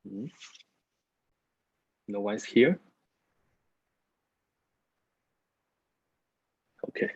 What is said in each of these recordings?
No one's here? Okay.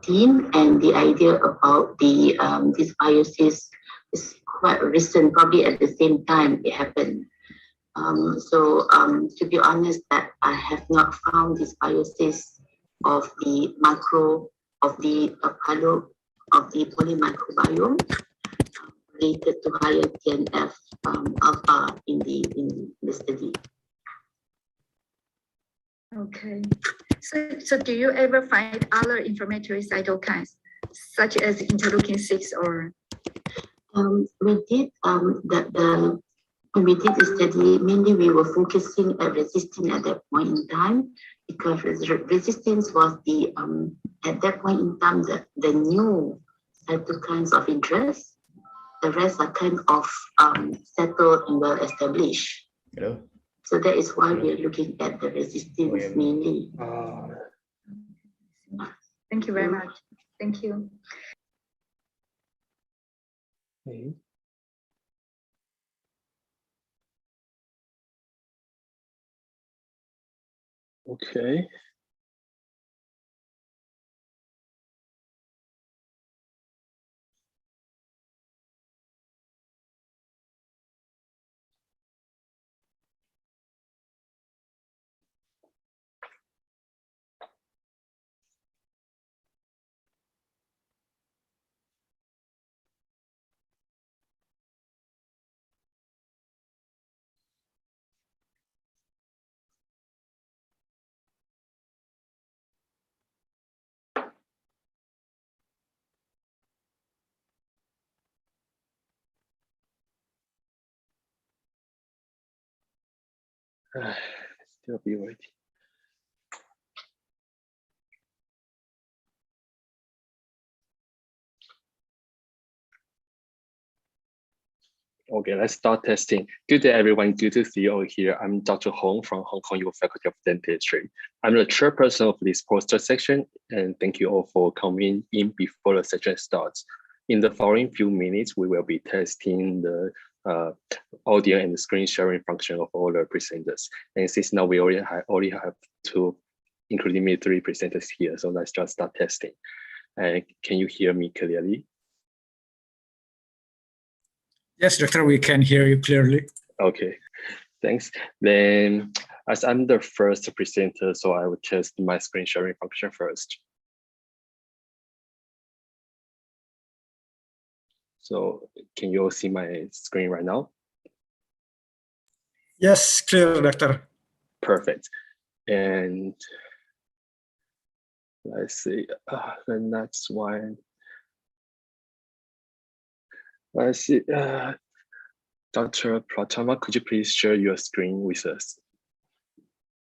And the idea about the dysbiosis is quite recent, probably at the same time it happened. To be honest, that I have not found dysbiosis of the polymicrobiome related to higher TNF alpha in the study. Okay. So do you ever find other inflammatory cytokines, such as interleukin-6 or? We did when we did the study, mainly we were focusing at resistance at that point in time, because resistance was the at that point in time the new cytokines of interest. The rest are kind of settled and well established. Hello. So that is why we are looking at the resistance mainly. Thank you very much. Thank you. Okay. Still be waiting. Okay, let's start testing. Good day, everyone. Good to see you all here. I'm Dr. Hong from Hong Kong U Faculty of Dentistry. I'm the chairperson of this poster section, and thank you all for coming in before the session starts. In the following few minutes, we will be testing the audio and screen sharing function of all the presenters. And since now we already have two, including me, 3 presenters here, so let's just start testing. Can you hear me clearly? Yes, Doctor, we can hear you clearly. Okay, thanks. Then as I'm the first presenter, so I will test my screen sharing function first. So can you all see my screen right now? Yes, clear, Doctor. Perfect. And let's see, the next one. Let's see, Dr. Pratama, could you please share your screen with us?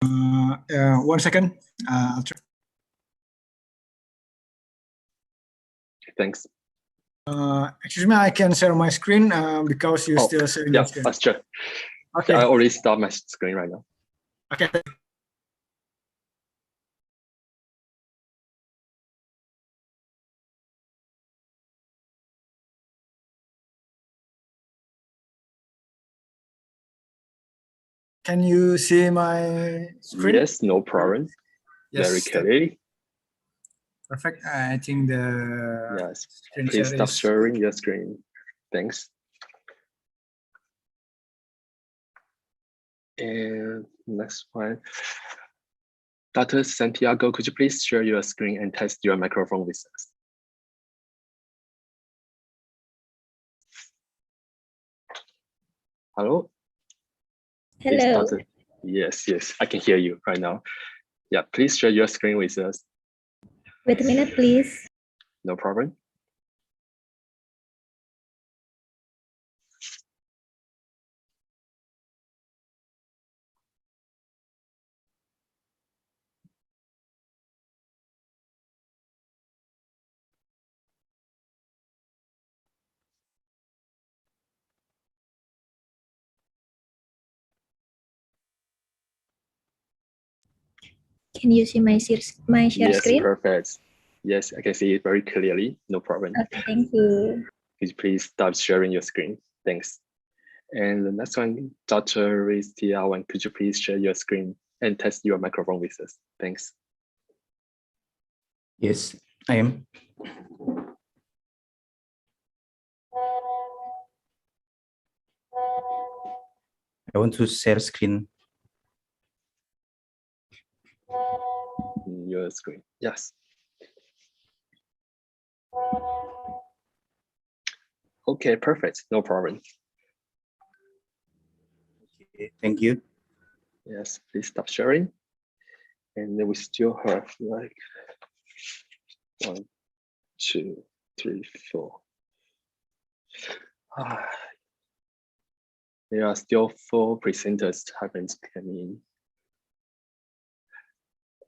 1 second. I'll try. Thanks. Excuse me, I can share my screen because you still sharing yeah, your screen. that's true. Okay. I already start my screen right now. Okay. Can you see my screen? Yes, no problem. Yes, Very clearly. perfect. I think the Yes. screen Please share stop is sharing your screen. Thanks. And next one. Dr. Santiago, could you please share your screen and test your microphone with us? Hello? Hello. Yes, I can hear you right now. Yeah, please share your screen with us. Wait a minute, please. No problem. Can you see my share Yes, screen? perfect. Yes, I can see it very clearly. No problem. Okay, thank you. Could you please stop sharing your screen? Thanks. And the next one, Dr. Tiawan, could you please share your screen and test your microphone with us? Thanks. Yes, I am. I want to share screen. Your screen, yes. Okay, perfect, no problem. Okay, thank you. Yes, please stop sharing. And then we still have like 1, 2, 3, 4. There are still 4 presenters haven't come in.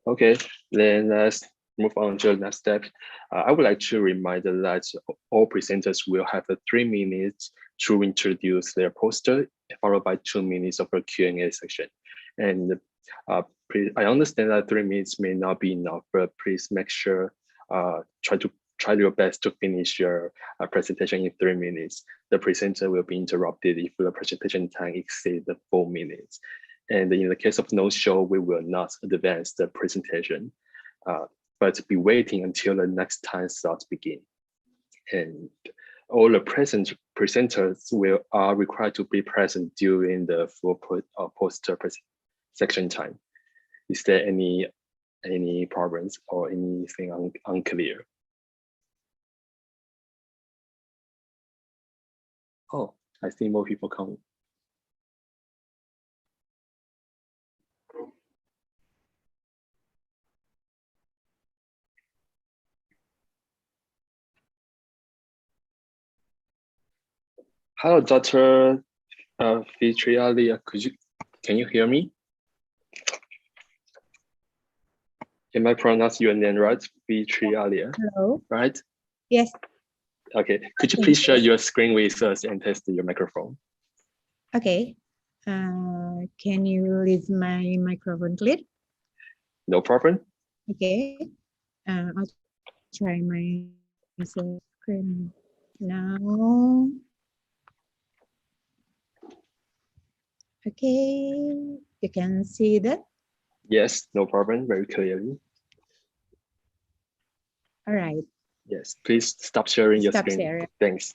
Okay, then let's move on to the next step. I would like to remind that all presenters will have 3 minutes to introduce their poster, followed by 2 minutes of a Q&A section. And I understand that 3 minutes may not be enough, but please make sure, try your best to finish your presentation in 3 minutes. The presenter will be interrupted if the presentation time exceeds the 4 minutes. And in the case of no show, we will not advance the presentation, but be waiting until the next time slots begin. And all the presenters are required to be present during the full poster section time. Is there any problems or anything unclear? Oh, I see more people coming. Hello, Dr. Fitrialia, can you hear me? Am I pronounce your name right? Fitrialia, Hello. right? Yes. Okay, could you please share your screen with us and test your microphone? Okay. Can you leave my microphone clear? No problem. Okay. I'll try my screen now. Okay. You can see that? Yes, no problem, very clearly. All right. Yes, please stop sharing your Stop screen. sharing. Thanks.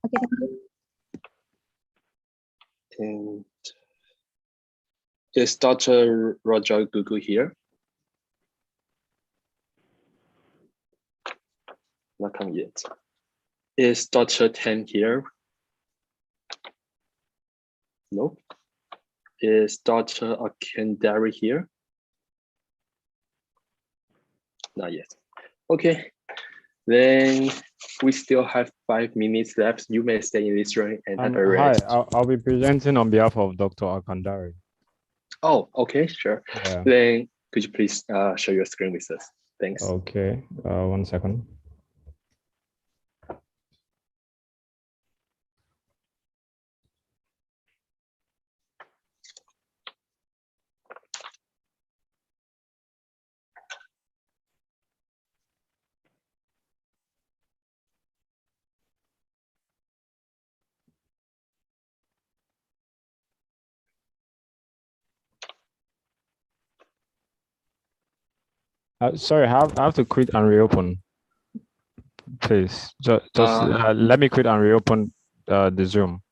Okay, thank you. And is Dr. Roger Goku here? Not come yet. Is Dr. Tan here? Nope. Is Dr. Akendari here? Not yet. Okay, then we still have 5 minutes left. You may stay in this room and have a rest. Hi, I'll be presenting on behalf of Dr. Akandari. Oh, okay, sure. Yeah. Then could you please share your screen with us? Thanks. Okay, 1 second. Sorry, I have to quit and reopen. Please, just let me quit and reopen the Zoom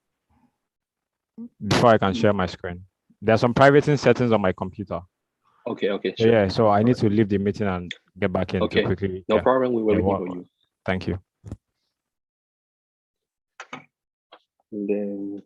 before I can share my screen. There's some privacy settings on my computer. Okay, So, sure. yeah, so I need to leave the meeting and get back in Okay, to quickly. no yeah. problem. We will Yeah, waiting for you. Thank you. Then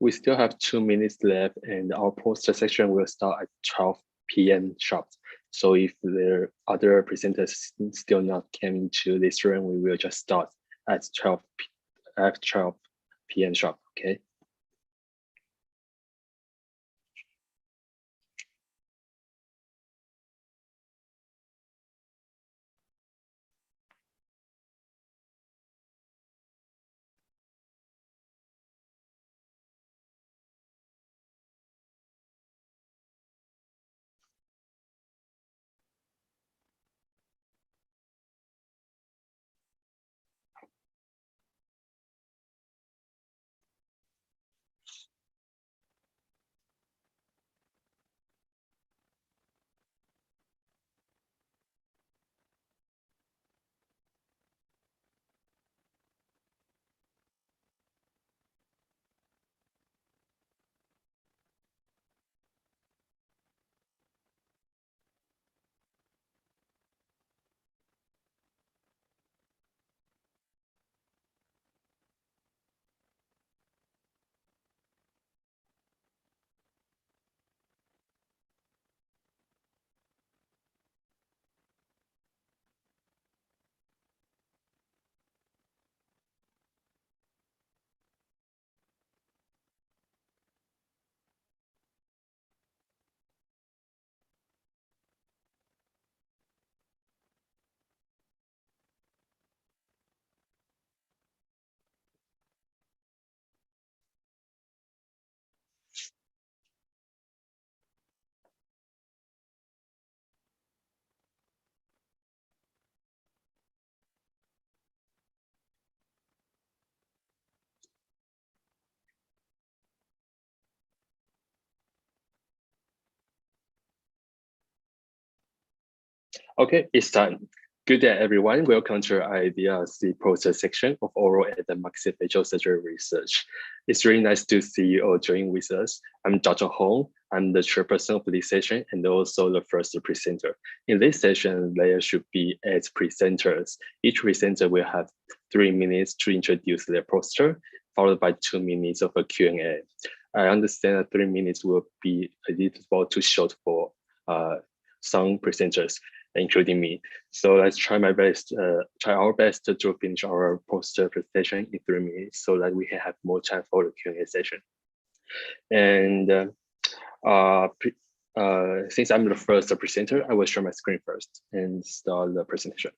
we still have 2 minutes left, and our poster section will start at 12 p.m. sharp. So if there are other presenters still not coming to this room, we will just start at 12 p.m. sharp. Okay. Okay, it's time. Good day, everyone. Welcome to our IDRC poster section of oral and maxillofacial surgery research. It's really nice to see you all join with us. I'm Dr. Hong. I'm the chairperson of this session and also the first presenter. In this session, there should be 8 presenters. Each presenter will have 3 minutes to introduce their poster, followed by 2 minutes of a Q&A. I understand that 3 minutes will be a little too short for some presenters, including me. So let's try our best to finish our poster presentation in 3 minutes so that we can have more time for the Q&A session. And since I'm the first presenter, I will share my screen first and start the presentation.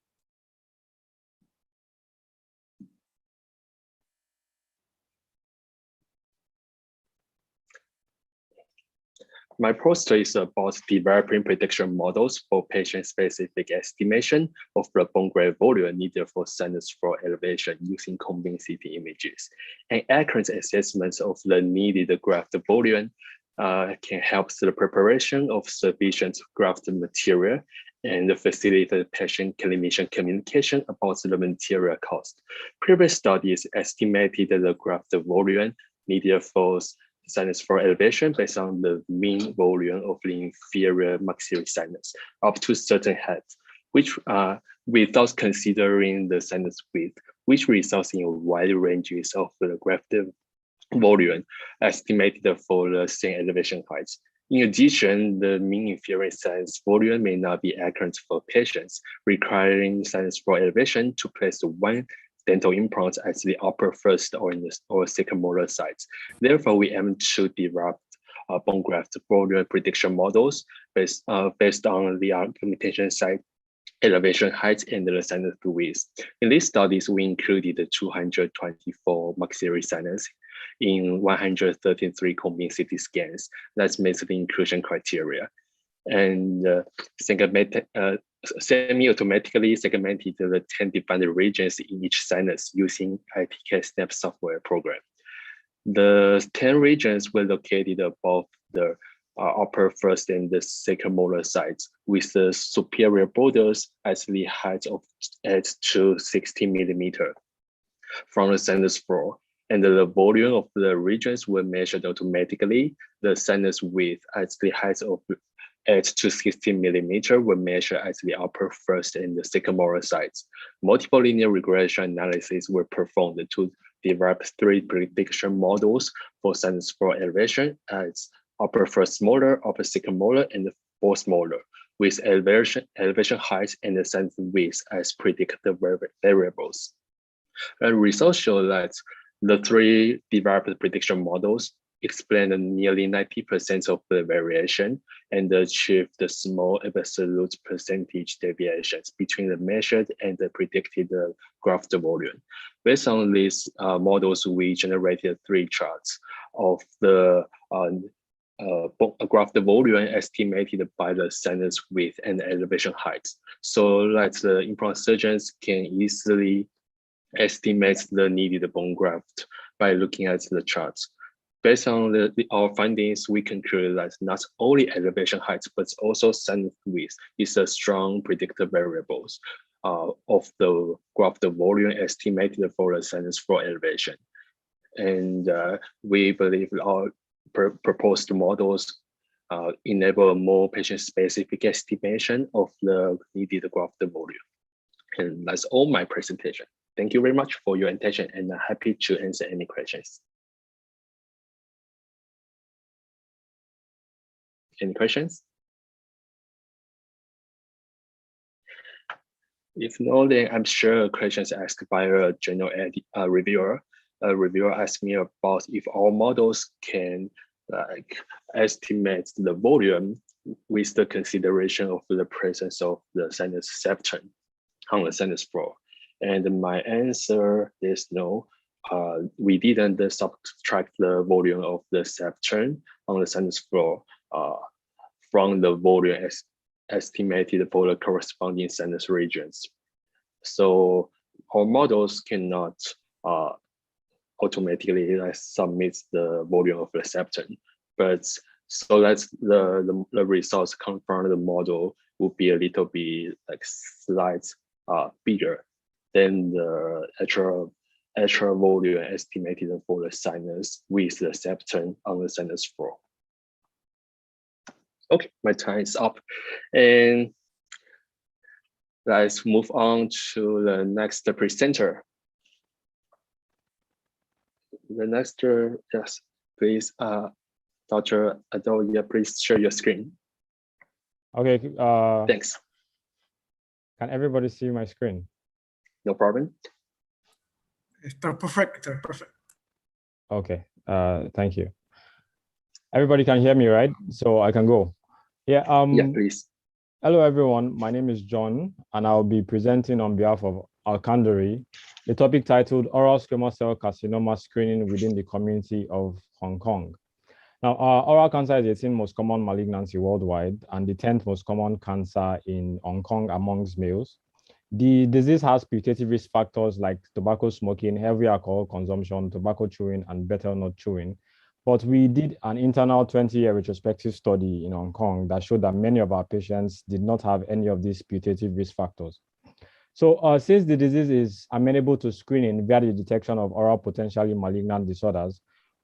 My poster is about developing prediction models for patient-specific estimation of the bone graft volume needed for sinus floor elevation using combined CT images. An accurate assessment of the needed graft volume can help the preparation of sufficient graft material and facilitate patient-clinician communication about the material cost. Previous studies estimated the graft volume needed for sinus floor elevation based on the mean volume of the inferior maxillary sinus up to certain heights, which without considering the sinus width, which results in wide ranges of the grafted volume estimated for the same elevation heights. In addition, the mean inferior sinus volume may not be accurate for patients requiring sinus floor elevation to place one dental implant at the upper first or second molar sites. Therefore, we aim to develop bone graft volume prediction models based on the augmentation site elevation height and the sinus width. In these studies, we included 224 maxillary sinus in 133 combined CT scans. That meets the inclusion criteria. And semi-automatically segmented the 10 defined regions in each sinus using ITK Snap software program. The 10 regions were located above the upper first and the second molar sites, with the superior borders at the height of 8 to 16 millimeter from the sinus floor. And the volume of the regions were measured automatically. The sinus width at the height of 8 to 16 millimeter were measured at the upper first and the second molar sites. Multiple linear regression analyses were performed to develop 3 prediction models for sinus floor elevation as upper first molar, upper second molar, and the fourth molar, with elevation height and the sinus width as predicted variables. And results show that the 3 developed prediction models explain nearly 90% of the variation and achieve the small absolute percentage deviations between the measured and the predicted graft volume. Based on these models, we generated 3 charts of the graft volume estimated by the sinus width and elevation heights, so that the implant surgeons can easily estimate the needed bone graft by looking at the charts. Based on our findings, we conclude that not only elevation height, but also sinus width is a strong predictor variables of the graft volume estimated for the sinus floor elevation. And we believe our proposed models enable more patient-specific estimation of the needed graft volume. And that's all my presentation. Thank you very much for your attention, and I'm happy to answer any questions. Any questions? If no, then I'm sure questions asked by a general reviewer. A reviewer asked me about if our models can estimate the volume with the consideration of the presence of the sinus septum on the sinus floor. And my answer is no. We didn't subtract the volume of the septum on the sinus floor from the volume estimated for the corresponding sinus regions. So our models cannot automatically submit the volume of the septum, but so that the results come from the model will be a little bit slight bigger than the actual volume estimated for the sinus with the septum on the sinus floor. Okay, my time is up. And let's move on to the next presenter. The next, yes, please, Dr. Adoya, please share your screen. Okay. Thanks. Can everybody see my screen? No problem. It's perfect, perfect. Okay, thank you. Everybody can hear me, right? So I can go. Yeah, yeah, please. Hello, everyone. My name is John, and I'll be presenting on behalf of Alkandari, the topic titled Oral Squamous Cell Carcinoma Screening Within the Community of Hong Kong. Now, oral cancer is the 18th most common malignancy worldwide and the 10th most common cancer in Hong Kong amongst males. The disease has putative risk factors like tobacco smoking, heavy alcohol consumption, tobacco chewing, and betel nut chewing. But we did an internal 20-year retrospective study in Hong Kong that showed that many of our patients did not have any of these putative risk factors. So since the disease is amenable to screening via the detection of oral potentially malignant disorders,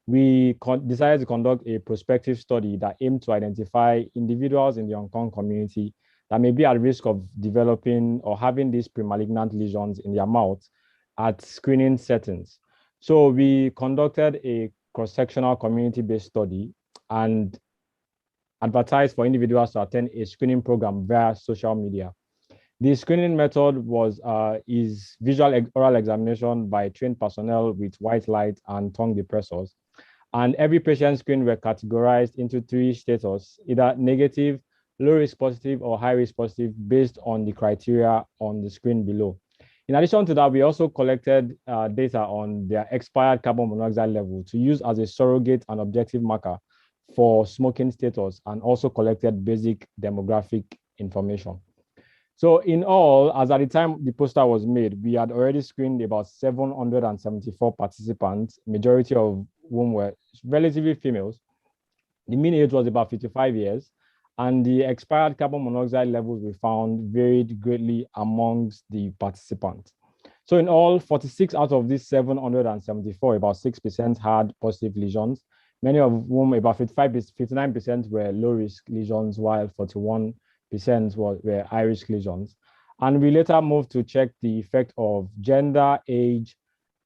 we decided to conduct a prospective study that aimed to identify individuals in the Hong Kong community that may be at risk of developing or having these premalignant lesions in their mouth at screening settings. So we conducted a cross-sectional community-based study and advertised for individuals to attend a screening program via social media. The screening method is visual oral examination by trained personnel with white light and tongue depressors. And every patient screen were categorized into 3 status, either negative, low risk positive, or high risk positive based on the criteria on the screen below. In addition to that, we also collected data on their expired carbon monoxide level to use as a surrogate and objective marker for smoking status, and also collected basic demographic information. So in all, as at the time the poster was made, we had already screened about 774 participants, majority of whom were relatively females. The mean age was about 55 years, and the expired carbon monoxide levels we found varied greatly amongst the participants. So in all, 46 out of these 774, about 6% had positive lesions, many of whom, about 59% were low-risk lesions, while 41% were high-risk lesions. And we later moved to check the effect of gender, age,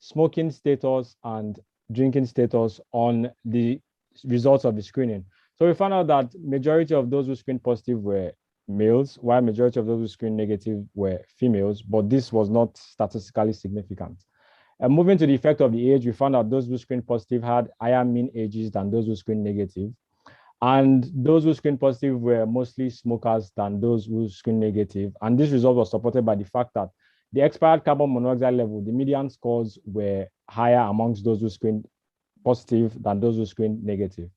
smoking status, and drinking status on the results of the screening. So we found out that majority of those who screened positive were males, while majority of those who screened negative were females, but this was not statistically significant. And moving to the effect of the age, we found out those who screened positive had higher mean ages than those who screened negative. And those who screened positive were mostly smokers than those who screened negative. And this result was supported by the fact that the expired carbon monoxide level, the median scores were higher amongst those who screened positive than those who screened negative.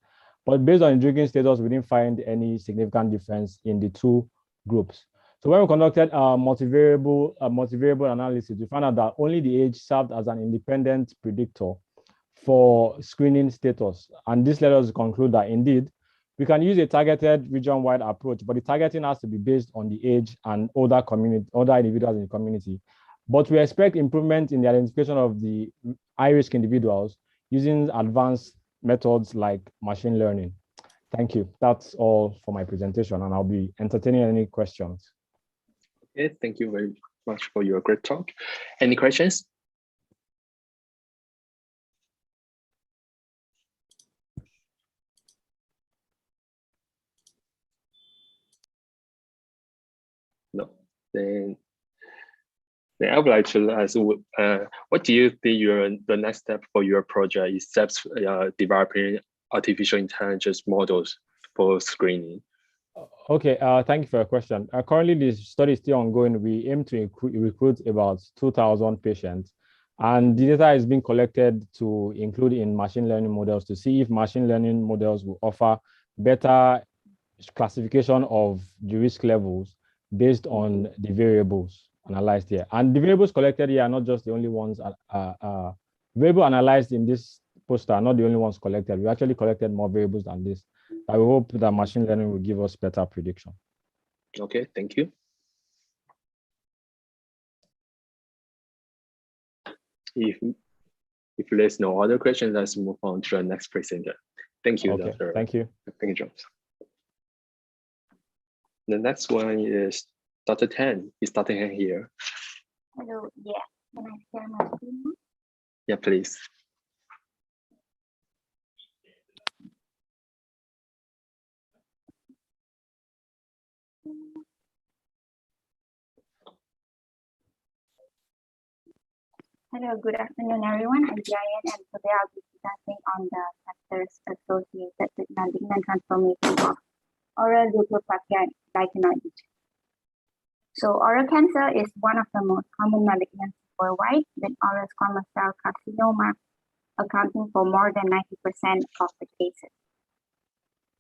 But based on drinking status, we didn't find any significant difference in the 2 groups. So when we conducted a multivariable analysis, we found out that only the age served as an independent predictor for screening status. And this led us to conclude that indeed, we can use a targeted region-wide approach, but the targeting has to be based on the age and older individuals in the community. But we expect improvement in the identification of the high-risk individuals using advanced methods like machine learning. Thank you. That's all for my presentation, and I'll be entertaining any questions. Okay, thank you very much for your great talk. Any questions? No. Then I would like to ask, what do you think the next step for your project is developing artificial intelligence models for screening? Okay, thank you for your question. Currently, the study is still ongoing. We aim to recruit about 2,000 patients, and the data is being collected to include in machine learning models to see if machine learning models will offer better classification of the risk levels based on the variables analyzed here. And the variables collected here are not just the only ones. Variable analyzed in this poster are not the only ones collected. We actually collected more variables than this. I hope that machine learning will give us better prediction. Okay, thank you. If there's no other questions, let's move on to the next presenter. Thank you, Okay, Dr. Thank you. Thank you, Jones. The next one is Dr. Tan. Is Dr. Tan here? Hello, yeah. Can I share my screen? Yeah, please. Hello, good afternoon, everyone. I'm Jayan, and today I'll be presenting on the factors associated with malignant transformation of oral leukopenia lichenoid. So oral cancer is one of the most common malignancies worldwide, with oral squamous cell carcinoma accounting for more than 90% of the cases.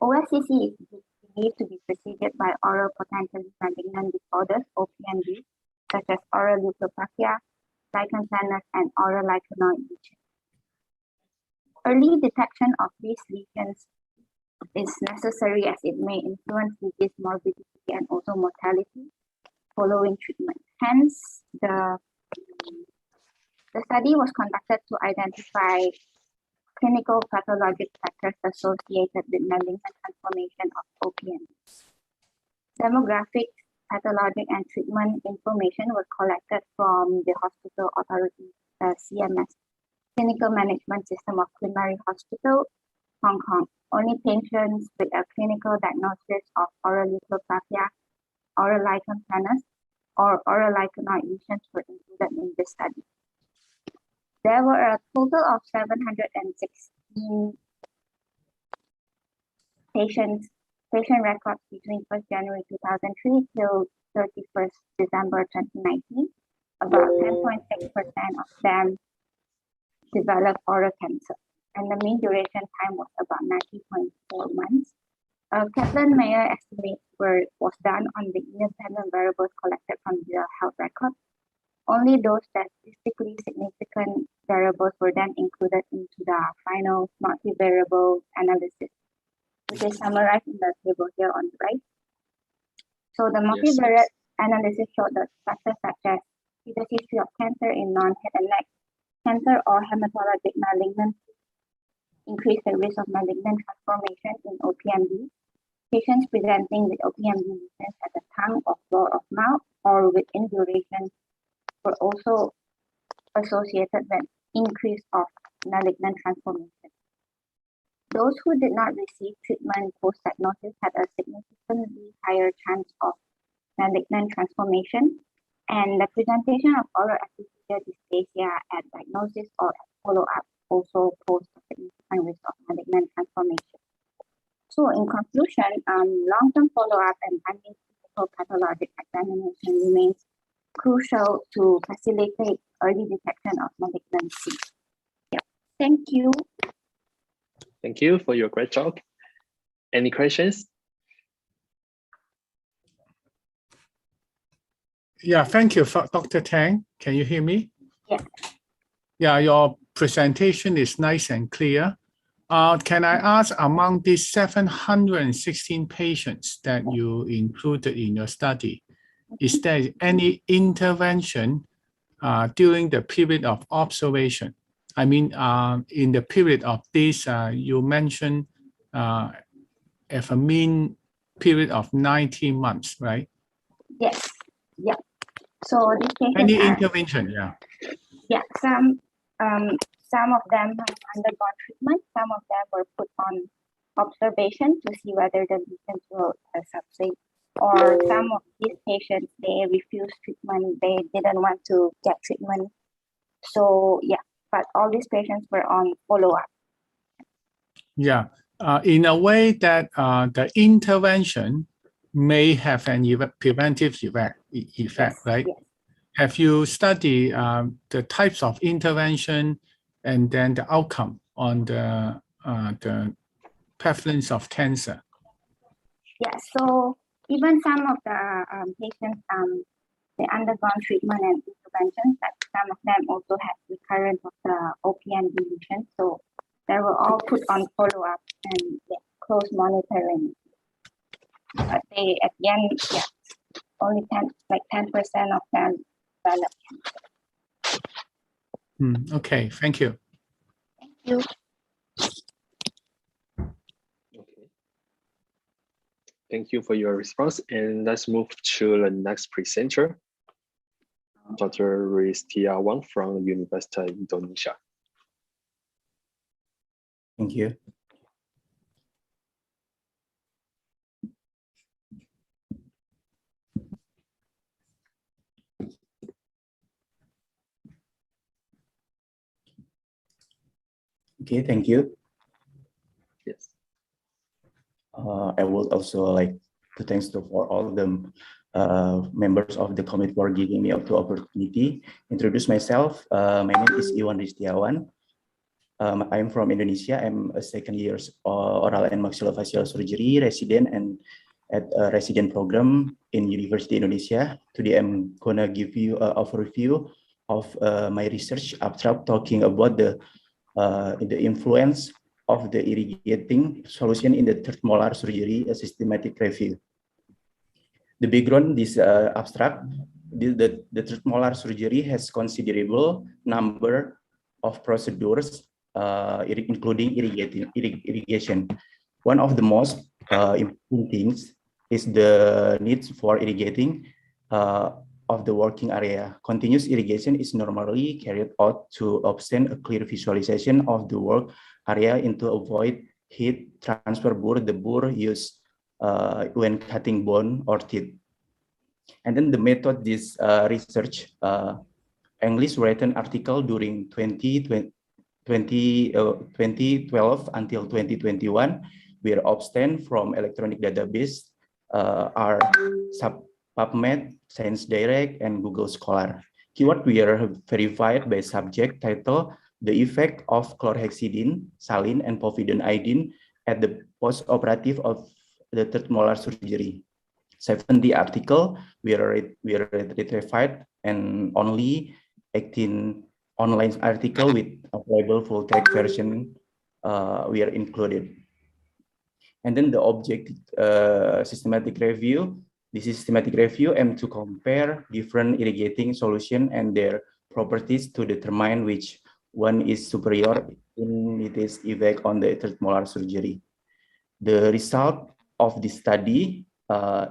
OSCC is believed to be preceded by oral potentially malignant disorders, OPMD, such as oral leukopenia, lichen planus, and oral lichenoid lesions. Early detection of these lesions is necessary as it may influence disease morbidity and also mortality following treatment. Hence, the study was conducted to identify clinical pathologic factors associated with malignant transformation of OPM. Demographic, pathologic, and treatment information were collected from the Hospital Authority CMS, Clinical Management System of Primary Hospital, Hong Kong. Only patients with a clinical diagnosis of oral leukoplakia, oral lichen planus, or oral lichenoid lesions were included in this study. There were a total of 716 patient records between 1st January 2003 till 31st December 2019. About 10.6% of them developed oral cancer, and the mean duration time was about 90.4 months. Kaplan-Meier estimate was done on the independent variables collected from the health record. Only those statistically significant variables were then included into the final multivariable analysis, which is summarized in the table here on the right. So the multivariate analysis showed that factors such as the history of cancer in non-head and neck cancer or hematologic malignancy increase the risk of malignant transformation in OPMD. Patients presenting with OPMD lesions at the tongue or floor of mouth or with induration were also associated with increase of malignant transformation. Those who did not receive treatment post-diagnosis had a significantly higher chance of malignant transformation, and the presentation of oral epithelial dysplasia at diagnosis or at follow-up also posed a significant risk of malignant transformation. So in conclusion, long-term follow-up and timely clinical pathologic examination remains crucial to facilitate early detection of malignancy. Yeah. Thank you. Thank you for your great talk. Any questions? Yeah, thank you, Dr. Tang. Can you hear me? Yeah. Yeah, your presentation is nice and clear. Can I ask, among these 716 patients that you included in your study, is there any intervention during the period of observation? I mean, in the period of this, you mentioned have a mean period of 90 months, right? Yes. Yeah. So this patient any intervention? Yeah. Yeah. Some of them have undergone treatment. Some of them were put on observation to see whether the lesions will subside. Or some of these patients, they refused treatment. They didn't want to get treatment. So yeah, but all these patients were on follow-up. Yeah, in a way that the intervention may have an preventive effect, Yes, right? yes. Have you studied the types of intervention and then the outcome on the prevalence of cancer? Yeah, so even some of the patients, they undergone treatment and interventions, but some of them also had recurrence of the OPM deletion. So they were all put on follow-up and close monitoring. But they, at the end, only 10% of them developed cancer. Okay, thank you. Thank you. Okay. Thank you for your response. And let's move to the next presenter, Dr. Ristiawan from University Indonesia. Thank you. Okay, thank you. Yes. I would also like to thanks for all the members of the committee for giving me the opportunity. Introduce myself. My name is Iwan Ristiawan. I'm from Indonesia. I'm a second year oral and maxillofacial surgery resident and at a resident program in University Indonesia. Today, I'm gonna give you an overview of my research abstract talking about the influence of the irrigating solution in the third molar surgery, a systematic review. The background this abstract, the third molar surgery has considerable number of procedures including irrigation. One of the most important things is the need for irrigating of the working area. Continuous irrigation is normally carried out to obtain a clear visualization of the work area and to avoid heat transfer burr, the burr used when cutting bone or teeth. And then the method this research, English written article during 2012 until 2021, were obtained from electronic database are PubMed, Science Direct, and Google Scholar. Keyword were verified by subject title, the effect of chlorhexidine, saline, and povidone at the post-operative of the third molar surgery. 70 articles were retrieved and only 18 online articles with available full text version were included. And then the objective systematic review. This systematic review aims to compare different irrigating solutions and their properties to determine which one is superior in its effect on the third molar surgery. The result of this study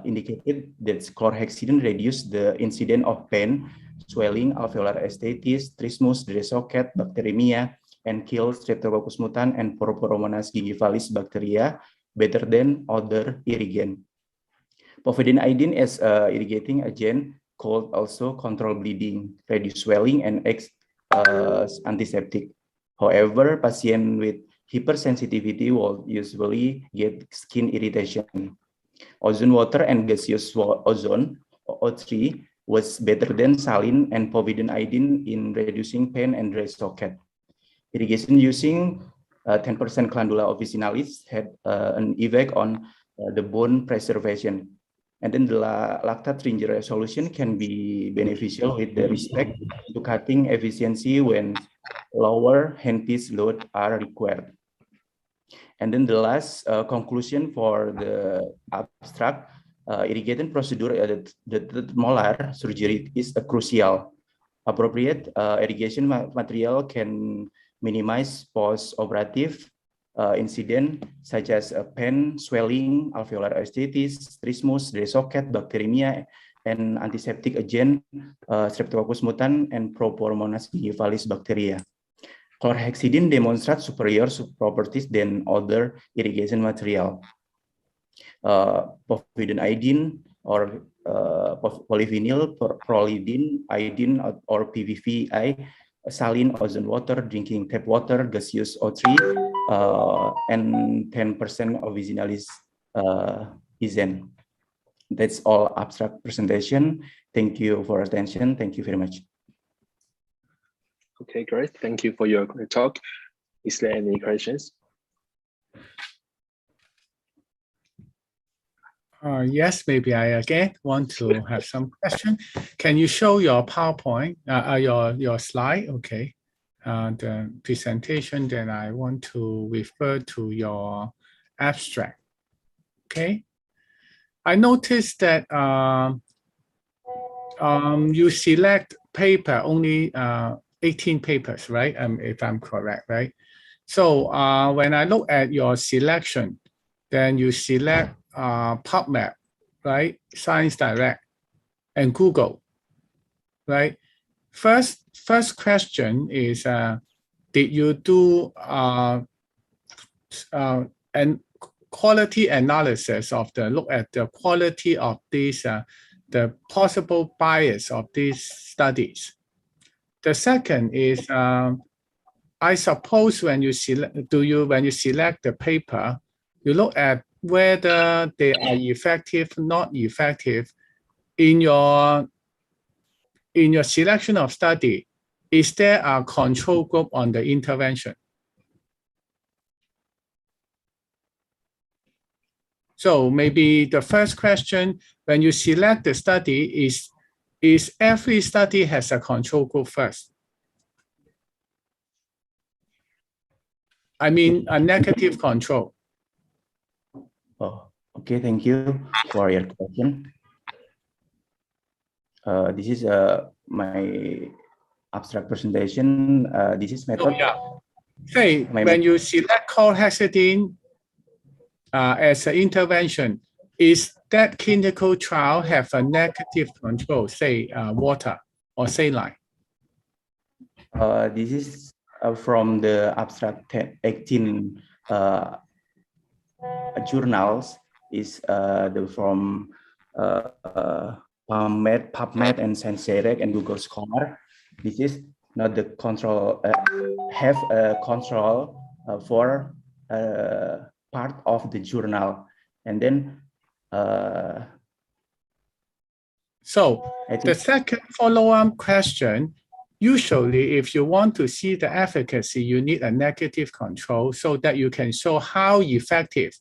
indicated that chlorhexidine reduced the incidence of pain, swelling, alveolar ascites, trismus, dresocket, bacteremia, and killed Streptococcus mutans and Poromonas gingivalis bacteria better than other irrigant. Povidone as irrigating agent could also control bleeding, reduce swelling, and antiseptic. However, patients with hypersensitivity will usually get skin irritation. Ozone water and gaseous ozone, O3, was better than saline and povidone in reducing pain and dry socket. Irrigation using 10% Calendula officinalis had an effect on the bone preservation. And then the lactate ringer solution can be beneficial with the respect to cutting efficiency when lower handpiece load are required. And then the last conclusion for the abstract, irrigation procedure at the molar surgery is crucial. Appropriate irrigation material can minimize post-operative incident such as pain, swelling, alveolar ascites, trismus, dresocket, bacteremia, and antiseptic agent, Streptococcus mutans, and Poromonas gingivalis bacteria. Chlorhexidine demonstrates superior properties than other irrigation material. Povidone or polyvinyl prolidine, or PVVI, saline, ozone water, drinking tap water, gaseous O3, and 10% officinalis isn. That's all abstract presentation. Thank you for attention. Thank you very much. Okay, great. Thank you for your talk. Is there any questions? Yes, maybe I again want to have some question. Can you show your PowerPoint, your slide? Okay, the presentation. Then I want to refer to your abstract. Okay, I noticed that you select paper only 18 papers, right? If I'm correct, right? So when I look at your selection, then you select PubMed, right? Science Direct, and Google, right? First question is, did you do an quality analysis of the look at the quality of these, the possible bias of these studies? The second is, I suppose when you select, when you select the paper, you look at whether they are effective, not effective. In your selection of study, is there a control group on the intervention? So maybe the first question, when you select the study, is every study has a control group first? I mean, a negative control. Oh, okay, thank you for your question. This is my abstract presentation. This is method. Oh, yeah. Say, when you select chlorhexidine as an intervention, is that clinical trial have a negative control, say water or saline? This is from the abstract 18 journals is from PubMed and Santiago and Google Scholar. This is not the control, have a control for part of the journal. And then so the second follow-up question, usually if you want to see the efficacy, you need a negative control so that you can show how effective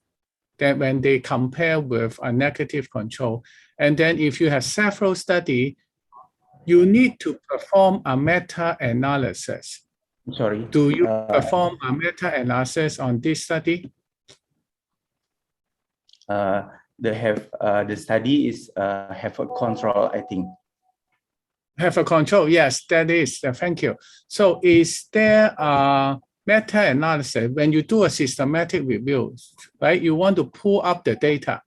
that when they compare with a negative control. And then if you have several studies, you need to perform a meta-analysis. Sorry. Do you perform a meta-analysis on this study? The study is have a control, I think. Have a control, yes, that is, thank you. So is there a meta-analysis when you do a systematic review, right? You want to pull up the data.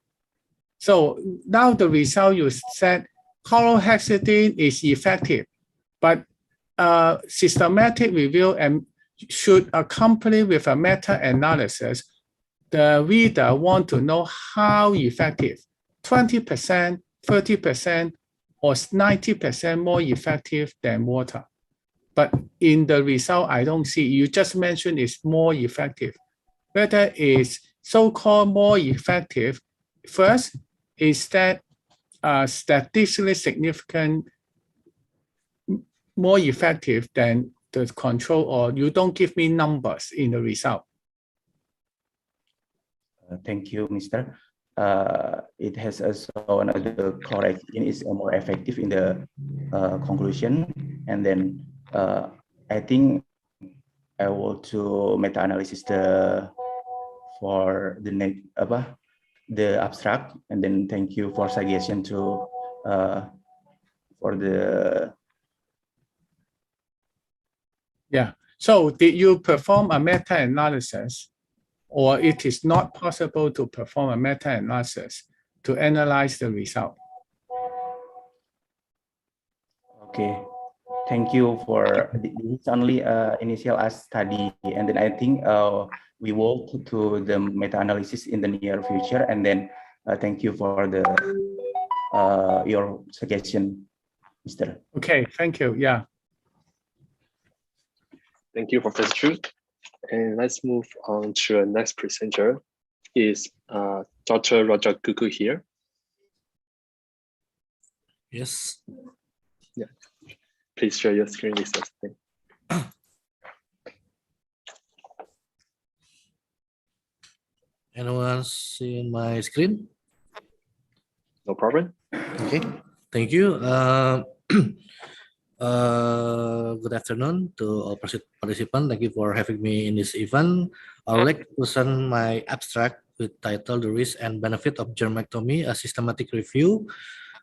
So now the result you said, chlorhexidine is effective, but systematic review and should accompany with a meta-analysis. The reader want to know how effective, 20%, 30%, or 90% more effective than water. But in the result, I don't see, you just mentioned it's more effective. Whether it's so-called more effective, first, is that statistically significant, more effective than the control, or you don't give me numbers in the result? Thank you, Mr. It has also another correct is more effective in the conclusion, and then I think I will to meta-analysis for the abstract, and then thank you for suggestion to for the. Yeah. So did you perform a meta-analysis, or it is not possible to perform a meta-analysis to analyze the result? Okay, thank you for this is only initial study, and then I think we will to the meta-analysis in the near future, and then thank you for the your suggestion, Mr. Okay, thank you. Yeah. Thank you, Professor Chu. And let's move on to our next presenter. Is Dr. Roger Goku here? Yes. Yeah. Please share your screen with us. Anyone see my screen? No problem. Okay, thank you. Good afternoon to all participants. Thank you for having me in this event. I would like to present my abstract with title "The Risk and Benefit of Germectomy: A Systematic Review."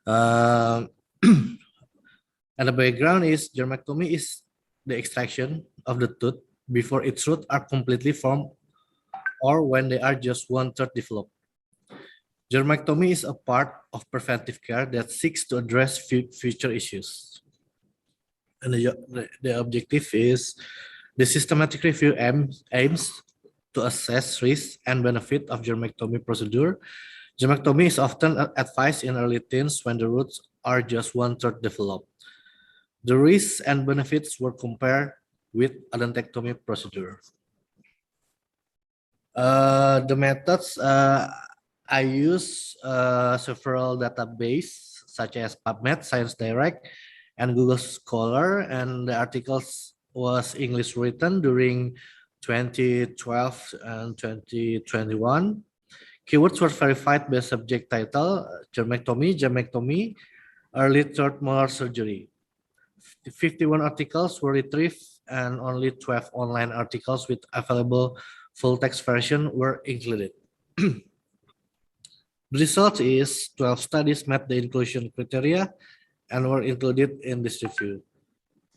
And the background is germectomy is the extraction of the tooth before its roots are completely formed or when they are just 1/3 developed. Germectomy is a part of preventive care that seeks to address future issues. And the objective is the systematic review aims to assess risk and benefit of germectomy procedure. Germectomy is often advised in early teens when the roots are just 1/3 developed. The risks and benefits were compared with odontectomy procedure. The methods I use several databases such as PubMed, Science Direct, and Google Scholar, and the articles was English written during 2012 and 2021. Keywords were verified by subject title, germectomy, early third molar surgery. 51 articles were retrieved and only 12 online articles with available full text version were included. The result is 12 studies met the inclusion criteria and were included in this review.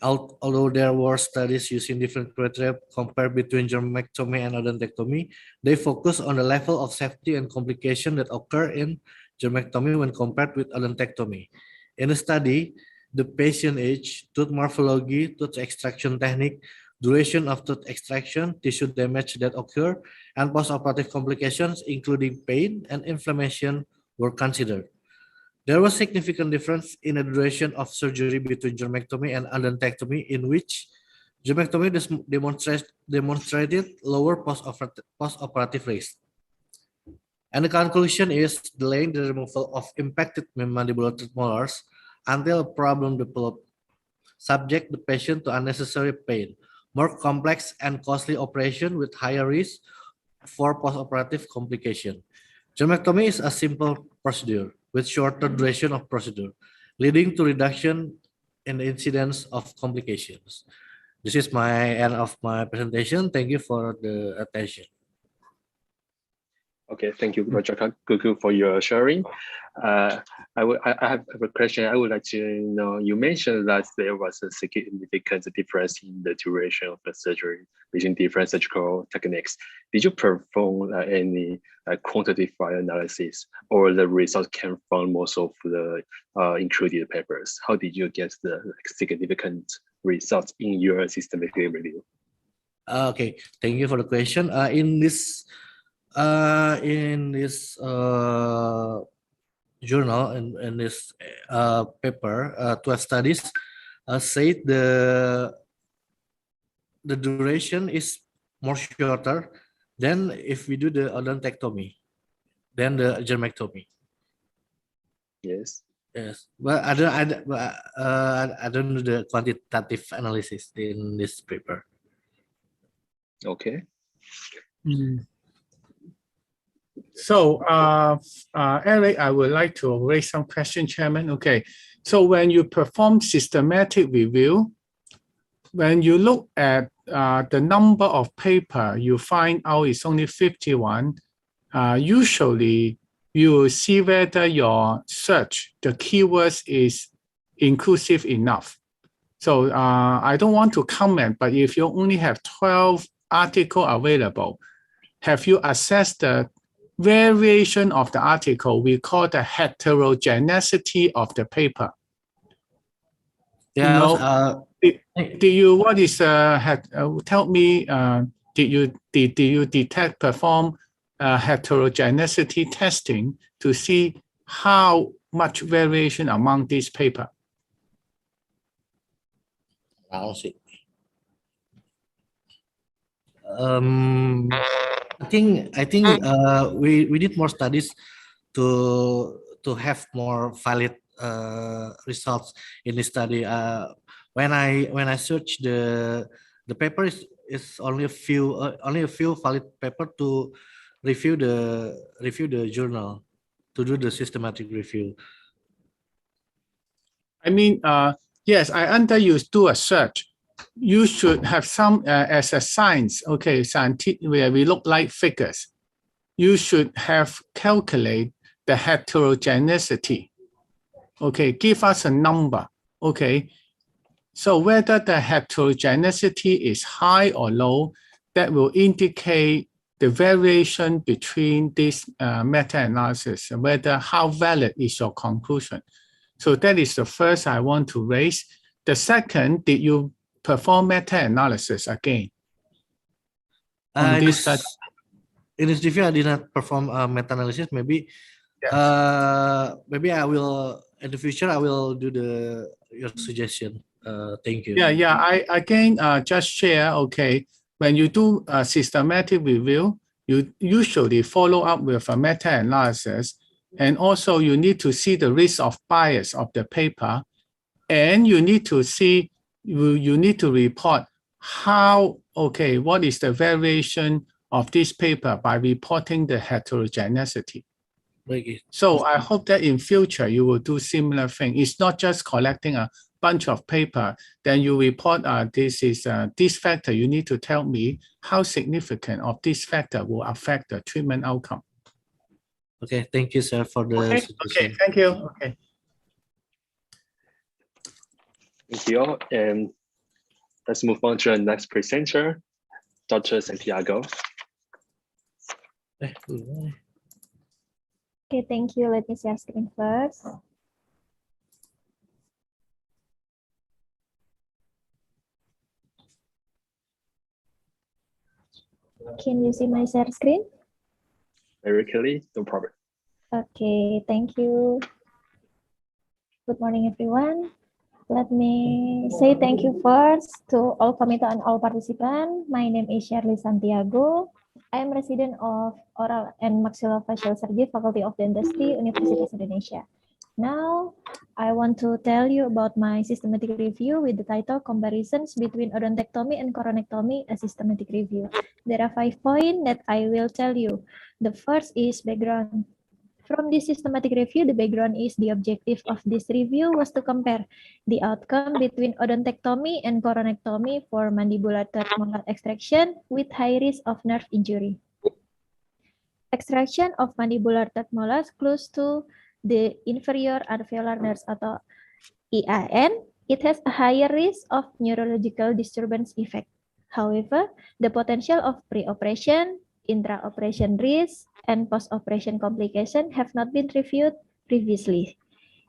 Although there were studies using different criteria compared between germectomy and odontectomy, they focus on the level of safety and complication that occur in germectomy when compared with odontectomy. In the study, the patient age, tooth morphology, tooth extraction technique, duration of tooth extraction, tissue damage that occur, and postoperative complications, including pain and inflammation, were considered. There was significant difference in the duration of surgery between germectomy and odontectomy, in which germectomy demonstrated lower post-operative risk. And the conclusion is delaying the removal of impacted mandibular molars until a problem developed subject the patient to unnecessary pain, more complex and costly operation with higher risk for post-operative complication. Germectomy is a simple procedure with shorter duration of procedure, leading to reduction in the incidence of complications. This is my end of my presentation. Thank you for the attention. Okay, thank you, Roger Goku, for your sharing. I have a question. I would like to know, you mentioned that there was a significant difference in the duration of the surgery between different surgical techniques. Did you perform any quantitative analysis, or the results came from most of the included papers? How did you get the significant results in your systematic review? Okay, thank you for the question. In this journal, in this paper, 12 studies said the duration is more shorter than if we do the odontectomy than the germectomy. Yes. Yes, but I don't do the quantitative analysis in this paper. Okay. So, Eric, I would like to raise some question, Chairman. Okay, so when you perform systematic review, when you look at the number of paper, you find out it's only 51. Usually, you will see whether your search, the keywords is inclusive enough. So I don't want to comment, but if you only have 12 articles available, have you assessed the variation of the article? We call the heterogeneity of the paper. Yeah. What is tell me? Did you perform heterogeneity testing to see how much variation among these paper? I'll see. I think we need more studies to have more valid results in this study. When I search the paper is only a few valid paper to review the journal, to do the systematic review. I mean, yes, I under you do a search. You should have some as a science, okay, where we look like figures. You should have calculate the heterogeneity. Okay, give us a number. Okay, so whether the heterogeneity is high or low, that will indicate the variation between this meta-analysis, whether how valid is your conclusion. So that is the first I want to raise. The second, did you perform meta-analysis again? In this review, I did not perform meta-analysis. Maybe, maybe I will in the future. I will do your suggestion. Thank you. Yeah. I again just share. Okay, when you do a systematic review, you usually follow up with a meta-analysis, and also you need to see the risk of bias of the paper, and you need to see. You need to report what is the variation of this paper by reporting the heterogeneity. Okay. So I hope that in future you will do similar thing. It's not just collecting a bunch of paper, then you report this factor. You need to tell me how significant of this factor will affect the treatment outcome. Okay, thank you, sir, for the suggestion. Okay, thank you. Okay. Thank you all. And Let's move on to the next presenter, Dr. Santiago. Okay, thank you. Let me share screen first. Can you see my share screen? Very clearly, no problem. Okay, thank you. Good morning, everyone. Let me say thank you first to all committee and all participants. My name is Shirley Santiago. I am resident of Oral and Maxillofacial Surgery, Faculty of Dentistry, Universitas Indonesia. Now, I want to tell you about my systematic review with the title Comparisons Between Odontectomy and Coronectomy, a Systematic Review. There are 5 points that I will tell you. The first is background. From this systematic review, the background is the objective of this review was to compare the outcome between odontectomy and coronectomy for mandibular third molar extraction with high risk of nerve injury. Extraction of mandibular third molars close to the inferior alveolar nerves atau IAN, it has a higher risk of neurological disturbance effect. However, the potential of pre-operation, intra-operation risk, and post-operation complication have not been reviewed previously.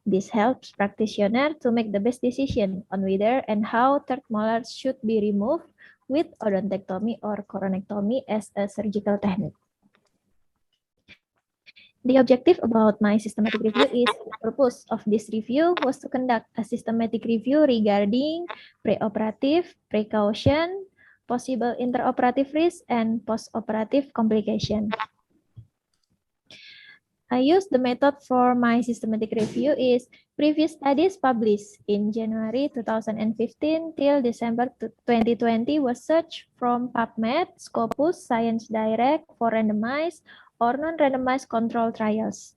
This helps practitioners to make the best decision on whether and how third molars should be removed with odontectomy or coronectomy as a surgical technique. The objective about my systematic review is the purpose of this review was to conduct a systematic review regarding preoperative, precaution, possible intraoperative risk, and postoperative complication. I use the method for my systematic review is previous studies published in January 2015 till December 2020 was searched from PubMed, Scopus, Science Direct for randomized or non-randomized control trials.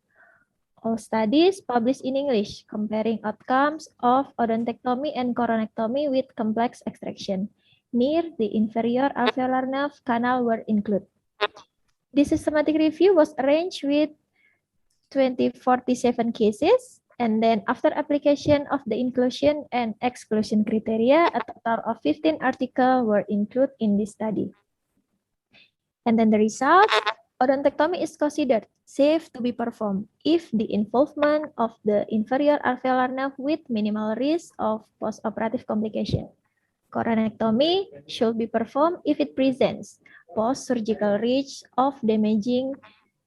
All studies published in English comparing outcomes of odontectomy and coronectomy with complex extraction near the inferior alveolar nerve canal were included. This systematic review was arranged with 2047 cases, and then after application of the inclusion and exclusion criteria, a total of 15 articles were included in this study. And then the result, odontectomy is considered safe to be performed if the involvement of the inferior alveolar nerve with minimal risk of postoperative complication. Coronectomy should be performed if it presents post-surgical risk of damaging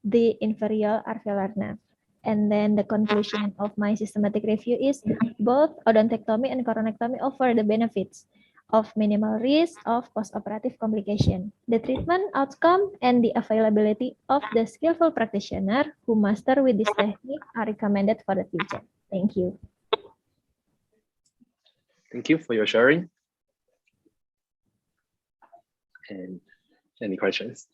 the inferior alveolar nerve. And then the conclusion of my systematic review is both odontectomy and coronectomy offer the benefits of minimal risk of postoperative complication. The treatment outcome and the availability of the skillful practitioner who master with this technique are recommended for the future. Thank you. Thank you for your sharing. And any questions?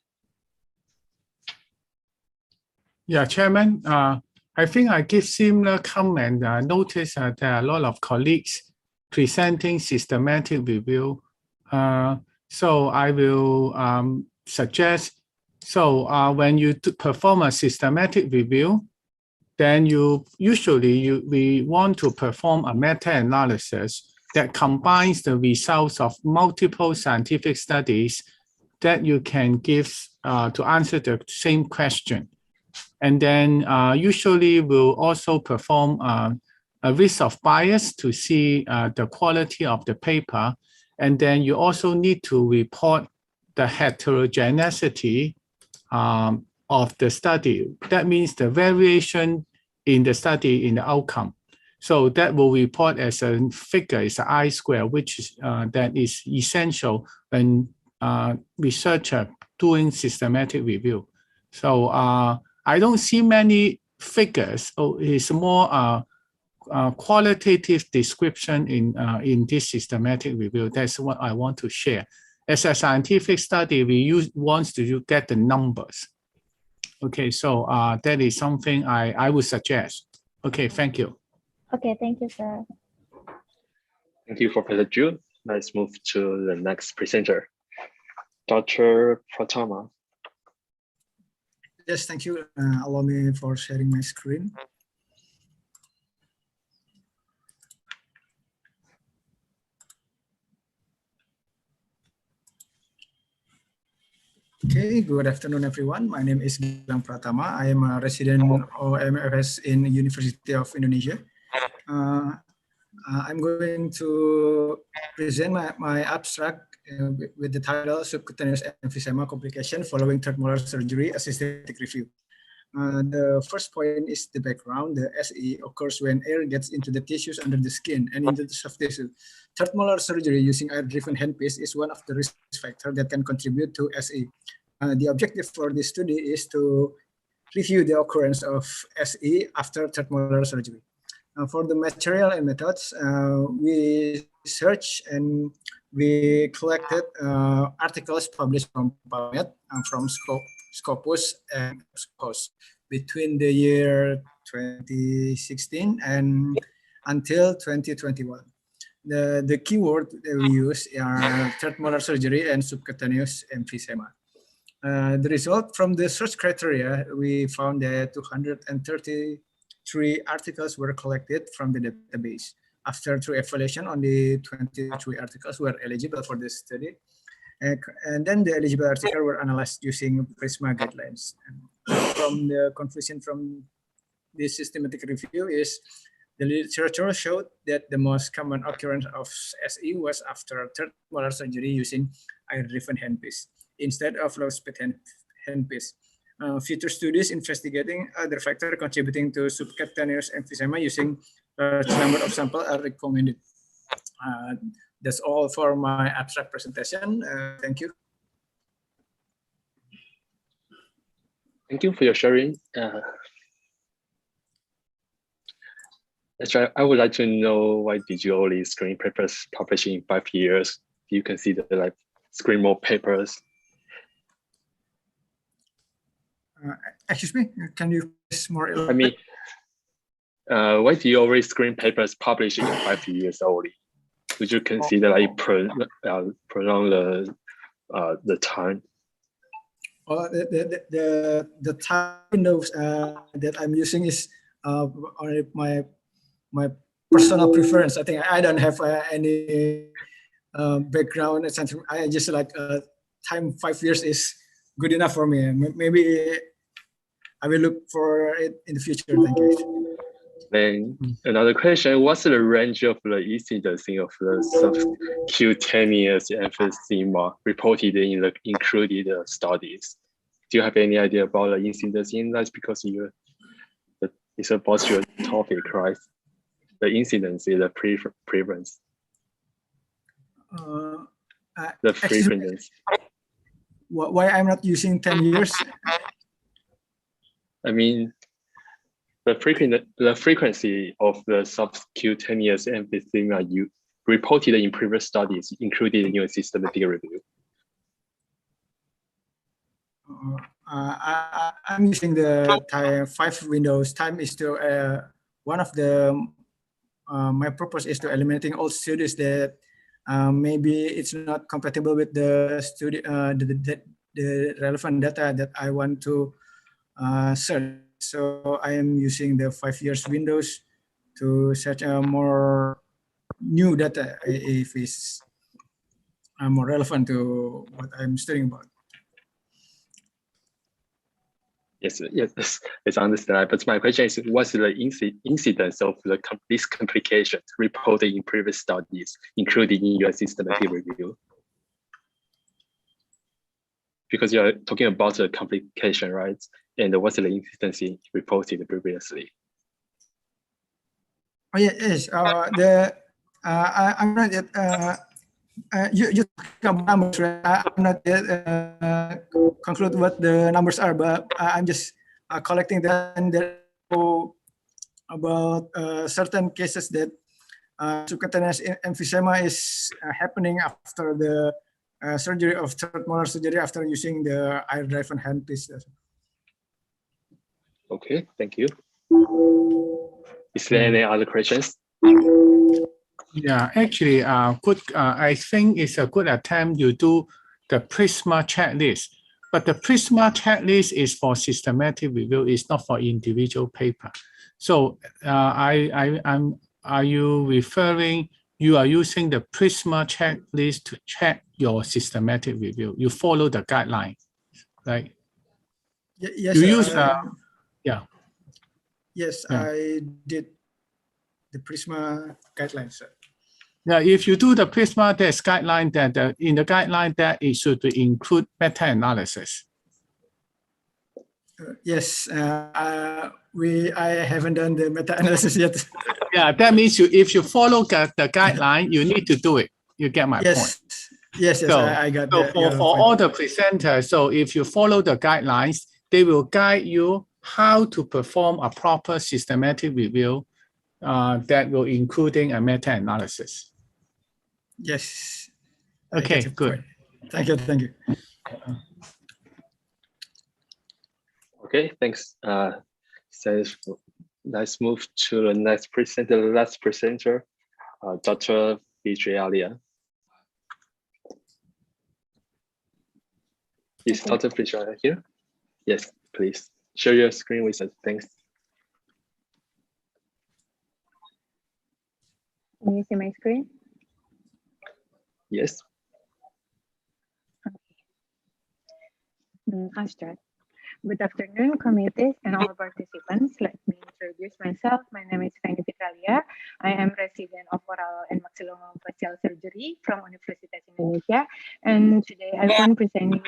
Yeah, Chairman, I think I give similar comment. Notice there are a lot of colleagues presenting systematic review. So I will suggest, when you perform a systematic review, then we want to perform a meta-analysis that combines the results of multiple scientific studies that you can give to answer the same question. And then usually we'll also perform a risk of bias to see the quality of the paper. And then you also need to report the heterogeneity of the study. That means the variation in the study in the outcome. So that will report as a figure, it's an I-square, which is, that is essential when researcher doing systematic review. So I don't see many figures. It's more qualitative description in this systematic review. That's what I want to share. As a scientific study, we want to get the numbers. Okay, so that is something I would suggest. Okay, thank you. Okay, thank you, sir. Thank you, Professor Ju. Let's move to the next presenter, Dr. Pratama. Yes, thank you. Allow me for sharing my screen. Okay, good afternoon, everyone. My name is Gilang Pratama. I am a resident OMFS in University of Indonesia. I'm going to present my abstract with the title Subcutaneous Emphysema Complication Following Third Molar Surgery, a Systematic Review. The first point is the background. The SE occurs when air gets into the tissues under the skin and into the soft tissue. Third molar surgery using air-driven handpiece is one of the risk factors that can contribute to SE. The objective for this study is to review the occurrence of SE after third molar surgery. For the material and methods, we searched and we collected articles published from PubMed and from Scopus and Scopus between the year 2016 and until 2021. The keyword that we use are third molar surgery and subcutaneous emphysema. The result from the search criteria, we found that 233 articles were collected from the database. After through evaluation, only 23 articles were eligible for this study. And then the eligible articles were analyzed using PRISMA guidelines. And from the conclusion from this systematic review is the literature showed that the most common occurrence of SE was after third molar surgery using air-driven handpiece instead of low-speed handpiece. Future studies investigating other factors contributing to subcutaneous emphysema using large number of samples are recommended. That's all for my abstract presentation. Thank you. Thank you for your sharing. I would like to know why did you only screen papers published in 5 years? Do you consider like screen more papers? Excuse me, can you please more? I mean, why do you always screen papers published in 5 years only? Would you consider like prolong the time? Well, the time windows that I'm using is my personal preference. I think I don't have any background. I just like time 5 years is good enough for me. Maybe I will look for it in the future. Thank you. Then another question, what's the range of the incidence of the subcutaneous emphysema reported in the included studies? Do you have any idea about the incidence in that? Because it's about your topic, right? The incidence is the prevalence. The frequency. Why I'm not using 10 years? I mean, the frequency of the subcutaneous emphysema you reported in previous studies included in your systematic review. I'm using the time 5 windows. Time is to one of the my purpose is to eliminating all studies that maybe it's not compatible with the study the relevant data that I want to search. So I am using the 5 years windows to search more new data if it's more relevant to what I'm studying about. Yes, it's understandable. But my question is, what's the incidence of these complications reported in previous studies, including in your systematic review? Because you're talking about the complication, right? And what's the incidence reported previously? Oh yeah, yes. I'm not yet. You talk about numbers, right? I'm not yet conclude what the numbers are, but I'm just collecting that and about certain cases that subcutaneous emphysema is happening after the surgery of third molar surgery after using the air-driven handpiece. Okay, thank you. Is there any other questions? Yeah, actually, I think it's a good attempt you do the PRISMA checklist, but the PRISMA checklist is for systematic review, it's not for individual paper. So are you referring, you are using the PRISMA checklist to check your systematic review? You follow the guideline. right? Yes, You use yeah. Yes, Yeah. I did the PRISMA guidelines, sir. Now, if you do the PRISMA test guideline, that in the guideline that it should include meta-analysis. Yes, I haven't done the meta-analysis yet. Yeah, that means if you follow the guideline, you need to do it. You get my point. Yes, So, I got so that. for all the presenters, so if you follow the guidelines, they will guide you how to perform a proper systematic review that will including a meta-analysis. Yes. Okay, good. Thank you. Thank you. Okay, thanks. So let's move to the next presenter, the last presenter, Dr. Vijayalia. Is Dr. Vijayalia here? Yes, please share your screen with us. Thanks. Can you see my screen? Yes. I'll start. Good afternoon, committees and all participants. Let me introduce myself. My name is Fanny Vitralia. I am resident of oral and maxillofacial surgery from Universitas Indonesia. And today I will present you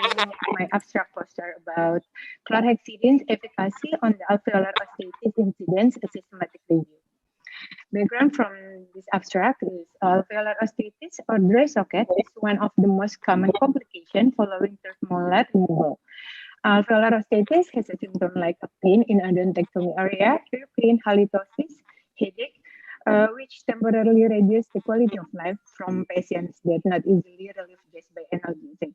my abstract poster about chlorhexidine efficacy on the alveolar osteitis incidence, a systematic review. Background from this abstract is alveolar osteitis or dry socket is one of the most common complications following third molar removal. Alveolar osteitis has a symptom like a pain in odontectomy area, ear pain, halitosis, headache, which temporarily reduce the quality of life from patients that not easily relieved just by analgesic.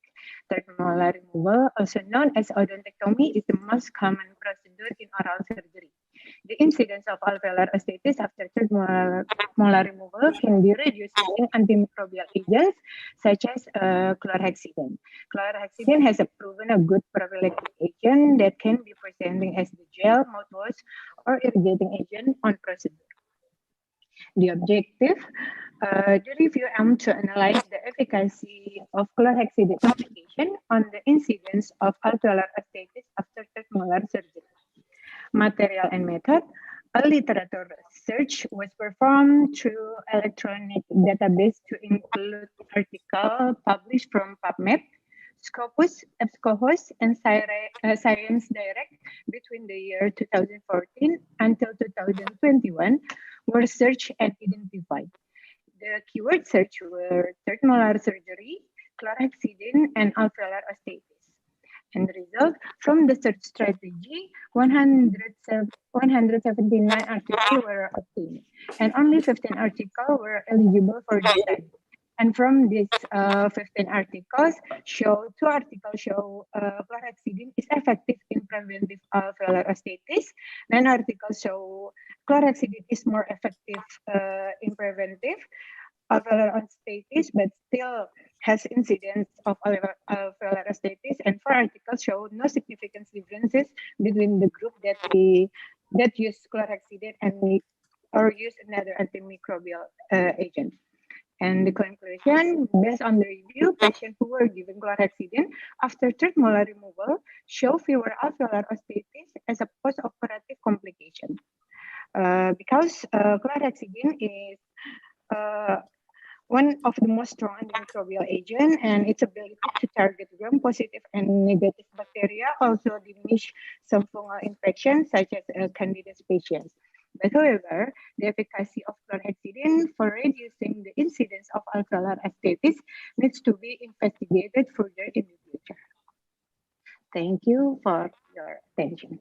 Third molar removal, also known as odontectomy, is the most common procedure in oral surgery. The incidence of alveolar osteitis after third molar removal can be reduced using antimicrobial agents such as chlorhexidine. Chlorhexidine has proven a good prophylactic agent that can be presenting as the gel, mouthwash, or irrigating agent on procedure. The objective, the review aims to analyze the efficacy of chlorhexidine application on the incidence of alveolar osteitis after third molar surgery. Material and method. A literature search was performed through electronic database to include articles published from PubMed, Scopus, EBSCOhost, and Science Direct between the year 2014 until 2021 were searched and identified. The keyword search were third molar surgery, chlorhexidine, and alveolar osteitis. And the result from the search strategy, 179 articles were obtained, and only 15 articles were eligible for the study. And from these 15 articles, two articles show chlorhexidine is effective in preventive alveolar osteitis. 9 articles show chlorhexidine is more effective in preventive alveolar osteitis, but still has incidence of alveolar osteitis, and 4 articles show no significant differences between the group that use chlorhexidine and or use another antimicrobial agent. And the conclusion, based on the review, patients who were given chlorhexidine after third molar removal show fewer alveolar osteitis as a post-operative complication. Because chlorhexidine is one of the most strong antimicrobial agent, and its ability to target gram-positive and negative bacteria also diminish some fungal infections such as Candida species. But however, the efficacy of chlorhexidine for reducing the incidence of alveolar osteitis needs to be investigated further in the future. Thank you for your attention.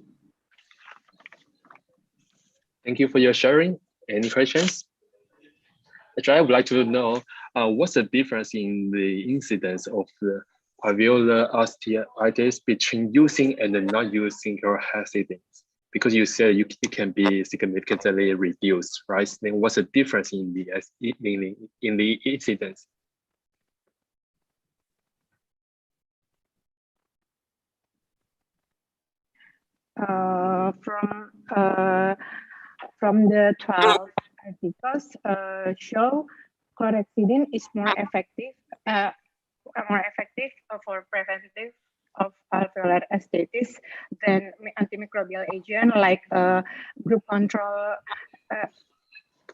Thank you for your sharing. Any questions? Actually, I would like to know what's the difference in the incidence of the alveolar osteitis between using and not using chlorhexidine? Because you said it can be significantly reduced, right? Then what's the difference in the incidence? From the 12 articles show chlorhexidine is more effective for preventive of alveolar aesthesis, then antimicrobial agent like group control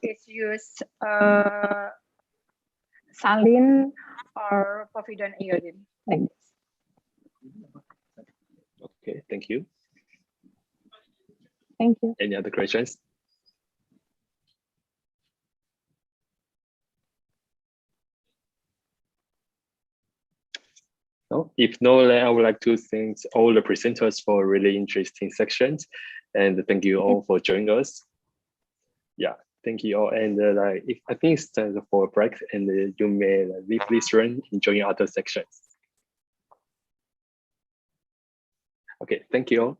is used saline or povidone iodine like this. Okay, thank you. Thank you. Any other questions? No? If no, then I would like to thank all the presenters for really interesting sections, and thank you all for joining us. Yeah, thank you all. And if I think it's time for a break, and you may leave this room and join other sections. Okay, thank you all.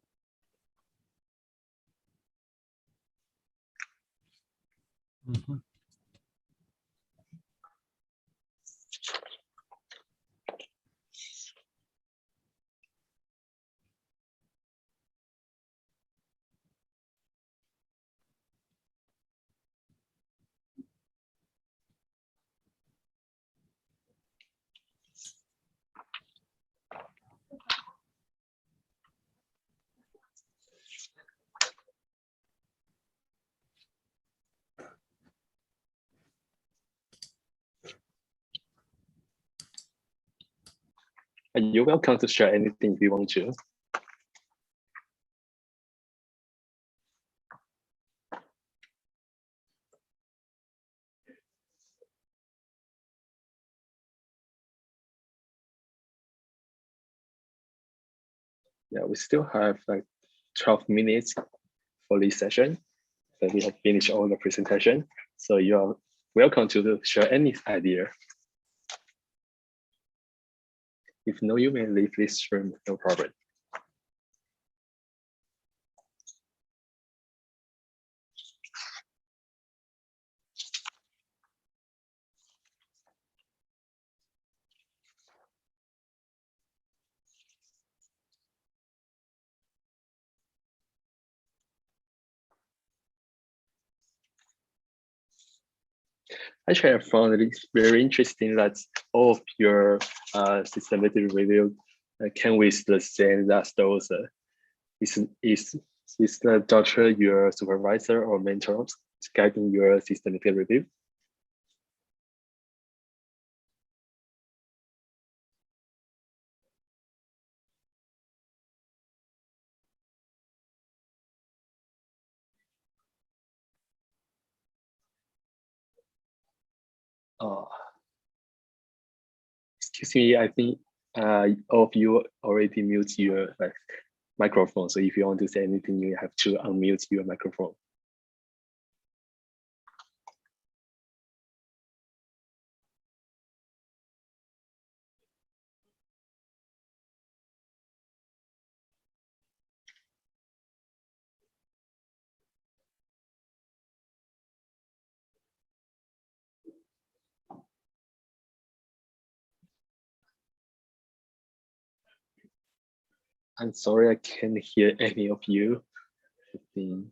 Mm-hmm. You're welcome to share anything if you want to. Yeah, we still have like 12 minutes for this session. So we have finished all the presentation. So you are welcome to share any idea. If no, you may leave this room, no problem. Actually, I found it very interesting that all of your systematic review came with the same as those. Is the doctor your supervisor or mentor guiding your systematic review? Excuse me, I think all of you already mute your microphone. So if you want to say anything, you have to unmute your microphone. I'm sorry, I can't hear any of you. I think